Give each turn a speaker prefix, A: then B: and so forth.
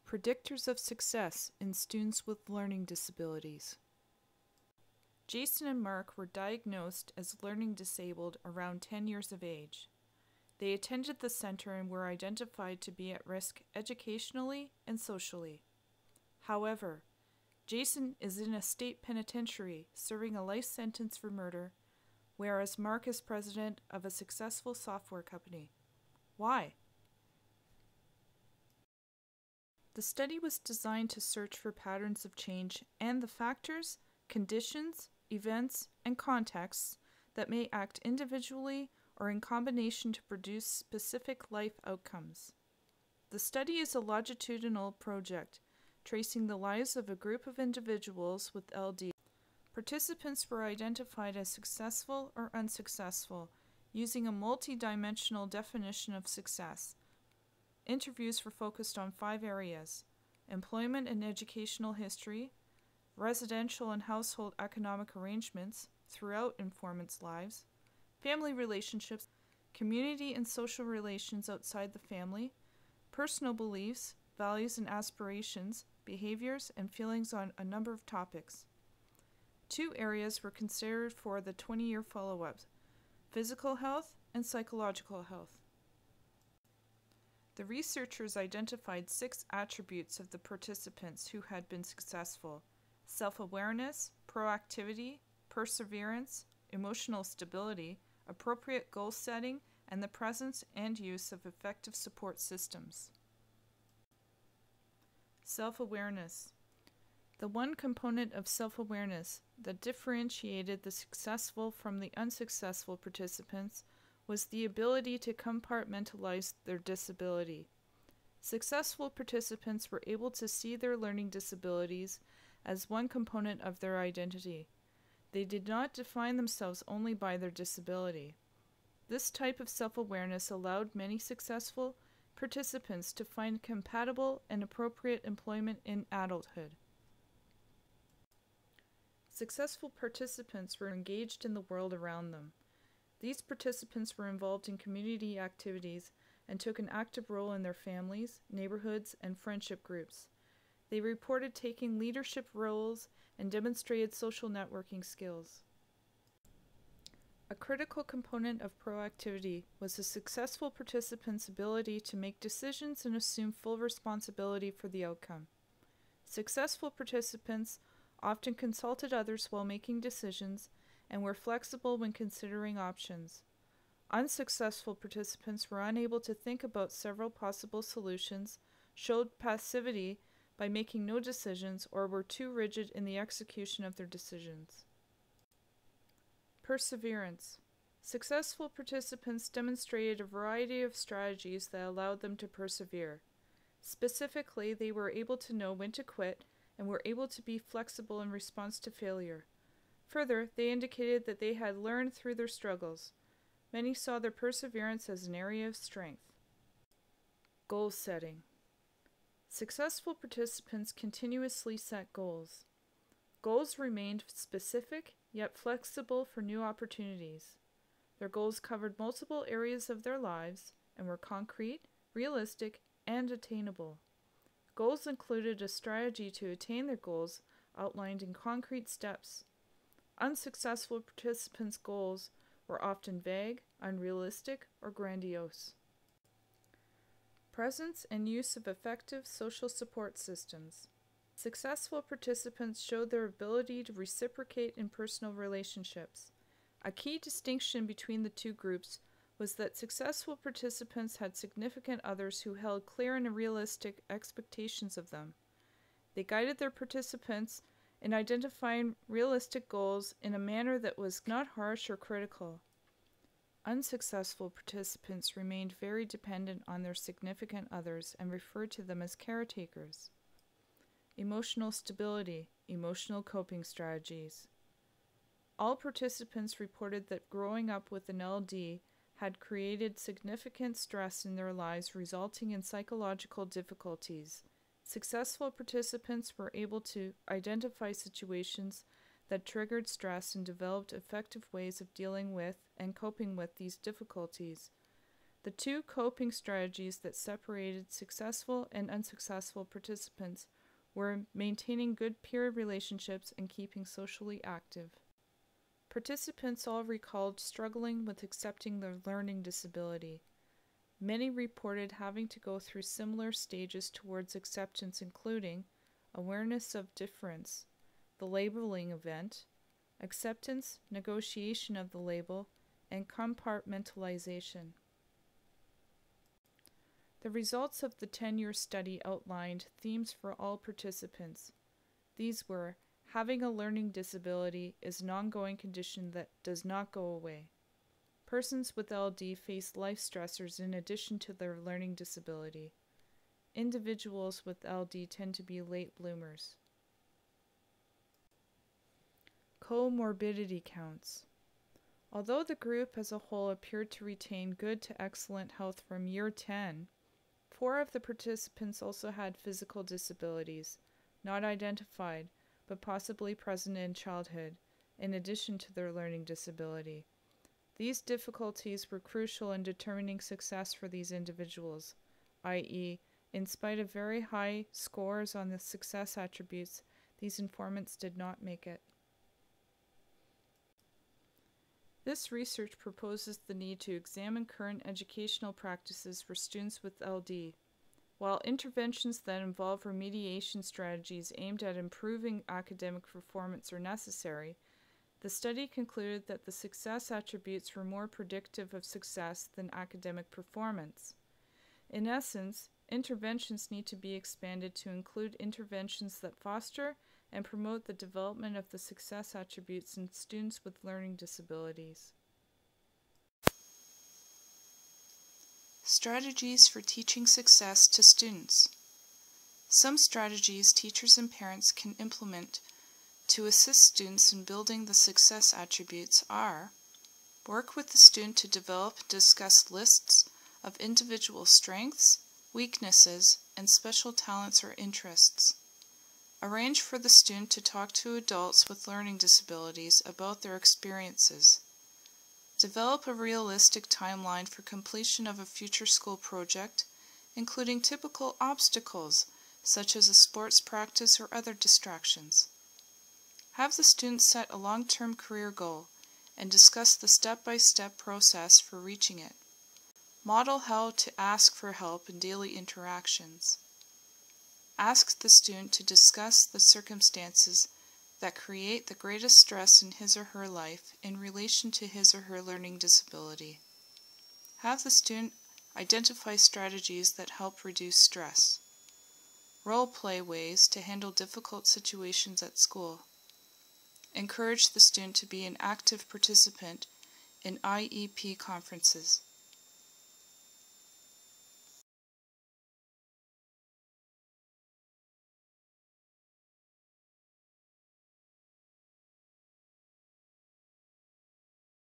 A: Predictors of success in students with learning disabilities. Jason and Mark were diagnosed as learning disabled around 10 years of age. They attended the center and were identified to be at risk educationally and socially. However, Jason is in a state penitentiary serving a life sentence for murder, whereas Mark is president of a successful software company. Why? The study was designed to search for patterns of change and the factors, conditions, events, and contexts that may act individually or in combination to produce specific life outcomes. The study is a longitudinal project tracing the lives of a group of individuals with LD. Participants were identified as successful or unsuccessful using a multi-dimensional definition of success. Interviews were focused on 5 areas: employment and educational history, residential and household economic arrangements throughout informants' lives, family relationships, community and social relations outside the family, personal beliefs, values and aspirations, behaviors, and feelings on a number of topics. 2 areas were considered for the 20-year follow-up: physical health and psychological health. The researchers identified 6 attributes of the participants who had been successful: self-awareness, proactivity, perseverance, emotional stability, appropriate goal setting, and the presence and use of effective support systems. Self-awareness. The one component of self-awareness that differentiated the successful from the unsuccessful participants was the ability to compartmentalize their disability. Successful participants were able to see their learning disabilities as one component of their identity. They did not define themselves only by their disability. This type of self-awareness allowed many successful participants to find compatible and appropriate employment in adulthood. Successful participants were engaged in the world around them. These participants were involved in community activities and took an active role in their families, neighborhoods, and friendship groups. They reported taking leadership roles and demonstrated social networking skills. A critical component of proactivity was the successful participant's ability to make decisions and assume full responsibility for the outcome. Successful participants often consulted others while making decisions and were flexible when considering options. Unsuccessful participants were unable to think about several possible solutions, showed passivity by making no decisions, or were too rigid in the execution of their decisions. Perseverance. Successful participants demonstrated a variety of strategies that allowed them to persevere. Specifically, they were able to know when to quit and were able to be flexible in response to failure. Further, they indicated that they had learned through their struggles. Many saw their perseverance as an area of strength. Goal setting. Successful participants continuously set goals. Goals remained specific, yet flexible for new opportunities. Their goals covered multiple areas of their lives and were concrete, realistic, and attainable. Goals included a strategy to attain their goals outlined in concrete steps. Unsuccessful participants' goals were often vague, unrealistic, or grandiose. Presence and use of effective social support systems. Successful participants showed their ability to reciprocate in personal relationships. A key distinction between the 2 groups was that successful participants had significant others who held clear and realistic expectations of them. They guided their participants in identifying realistic goals in a manner that was not harsh or critical. Unsuccessful participants remained very dependent on their significant others and referred to them as caretakers. Emotional stability, emotional coping strategies. All participants reported that growing up with an LD had created significant stress in their lives, resulting in psychological difficulties. Successful participants were able to identify situations that triggered stress and developed effective ways of dealing with and coping with these difficulties. The two coping strategies that separated successful and unsuccessful participants were maintaining good peer relationships and keeping socially active. Participants all recalled struggling with accepting their learning disability. Many reported having to go through similar stages towards acceptance, including awareness of difference, the labeling event, acceptance, negotiation of the label, and compartmentalization. The results of the 10-year study outlined themes for all participants. These were: having a learning disability is an ongoing condition that does not go away. Persons with LD face life stressors in addition to their learning disability. Individuals with LD tend to be late bloomers. Comorbidity counts. Although the group as a whole appeared to retain good to excellent health from year 10, 4 of the participants also had physical disabilities, not identified, but possibly present in childhood, in addition to their learning disability. These difficulties were crucial in determining success for these individuals, i.e., in spite of very high scores on the success attributes, these informants did not make it. This research proposes the need to examine current educational practices for students with LD. While interventions that involve remediation strategies aimed at improving academic performance are necessary, the study concluded that the success attributes were more predictive of success than academic performance. In essence, interventions need to be expanded to include interventions that foster and promote the development of the success attributes in students with learning disabilities. Strategies for teaching success to students. Some strategies teachers and parents can implement to assist students in building the success attributes are: work with the student to develop and discuss lists of individual strengths, weaknesses, and special talents or interests. Arrange for the student to talk to adults with learning disabilities about their experiences. Develop a realistic timeline for completion of a future school project, including typical obstacles such as a sports practice or other distractions. Have the student set a long-term career goal and discuss the step-by-step process for reaching it. Model how to ask for help in daily interactions. Ask the student to discuss the circumstances that create the greatest stress in his or her life in relation to his or her learning disability. Have the student identify strategies that help reduce stress. Role-play ways to handle difficult situations at school. Encourage the student to be an active participant in IEP conferences.